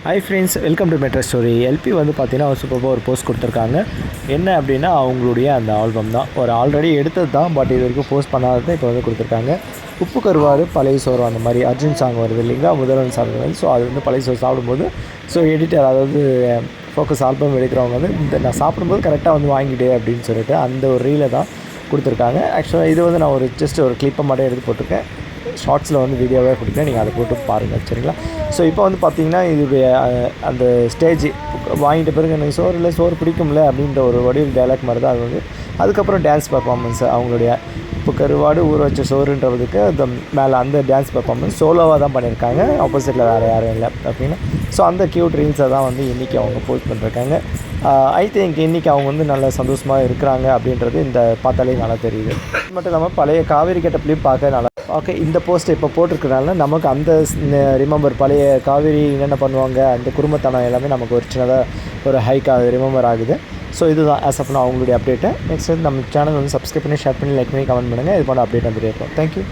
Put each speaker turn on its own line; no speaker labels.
High friends, welcome to Metro Story. LP வந்து பார்த்தீங்கன்னா சூப்பராக ஒரு போஸ்ட் கொடுத்துருக்காங்க. என்ன அப்படின்னா அவங்களுடைய அந்த ஆல்பம் தான் ஒரு ஆல்ரெடி எடுத்தது தான், பட் இது வரைக்கும் போஸ்ட் பண்ணாதது இப்போ வந்து கொடுத்துருக்காங்க. உப்பு கருவாடு பழைய சோறு அந்த மாதிரி அர்ஜுன் சாங் வருது இல்லைங்களா, முதல்வன் சாங் வருது. ஸோ அது வந்து பழைய சோறு சாப்பிடும்போது எடிட்டர், அதாவது ஃபோக்கஸ் ஆல்பம் எடுக்கிறவங்க வந்து இந்த நான் சாப்பிடும்போது கரெக்டாக வந்து வாங்கிட்டு அப்படின்னு சொல்லிட்டு அந்த ஒரு ரீலை தான் கொடுத்துருக்காங்க. ஆக்சுவலாக இது வந்து நான் ஒரு ஜஸ்ட் ஒரு கிளிப்பை மட்டும் எடுத்து போட்டிருக்கேன். ஷார்ட்ஸில் வந்து வீடியோவே கொடுக்குறேன், நீங்கள் அதை போட்டு பாருங்கள், சரிங்களா? ஸோ இப்போ வந்து பார்த்திங்கன்னா இதோடைய அந்த ஸ்டேஜ் வாங்கிட்ட பிறகு எனக்கு சோறு பிடிக்கும்ல அப்படின்ற ஒரு வடிவில் டைலாக் மாதிரி தான் அது வந்து. அதுக்கப்புறம் டான்ஸ் பர்ஃபார்மன்ஸ், அவங்களுடைய இப்போ கருவாடு ஊற வச்ச சோறுன்றதுக்கு அந்த மேலே அந்த டான்ஸ் பர்ஃபார்மன்ஸ் சோலோவாக தான் பண்ணியிருக்காங்க, ஆப்போசிட்டில் வேறு யாரும் இல்லை அப்படின்னு. ஸோ அந்த க்யூட் ரீல்ஸை தான் வந்து இன்றைக்கி அவங்க போஸ்ட் பண்ணியிருக்காங்க. ஐ திங்க் இன்றைக்கி அவங்க வந்து நல்ல சந்தோஷமாக இருக்கிறாங்க அப்படின்றது இந்த பார்த்தாலே நல்லா தெரியுது. அது மட்டும் இல்லாமல் பழைய காவேரி கெட்டப்லேயும் பார்க்க நல்லா ஓகே. இந்த போஸ்ட் இப்போ போட்டிருக்கிறனால நமக்கு அந்த ரிமெம்பர் பழைய காவேரி என்னென்ன பண்ணுவாங்க அந்த குடும்பத்தனம் எல்லாமே நமக்கு ஒரு சின்னதாக ஒரு ஹைக்காக ரிமெம்பர் ஆகுது. ஸோ இதுதான் ஆஸ் ஆஃப் நான் அவங்களுடைய அப்டேட்டு. நெக்ஸ்ட் வந்து நம்ம சேனல் வந்து சப்ஸ்கிரைப் பண்ணி, ஷேர் பண்ணி, லைக் பண்ணி, கமெண்ட் பண்ணுங்கள். இது போன்ற அப்டேட் வந்துட்டே இருக்கும். தேங்க்யூ.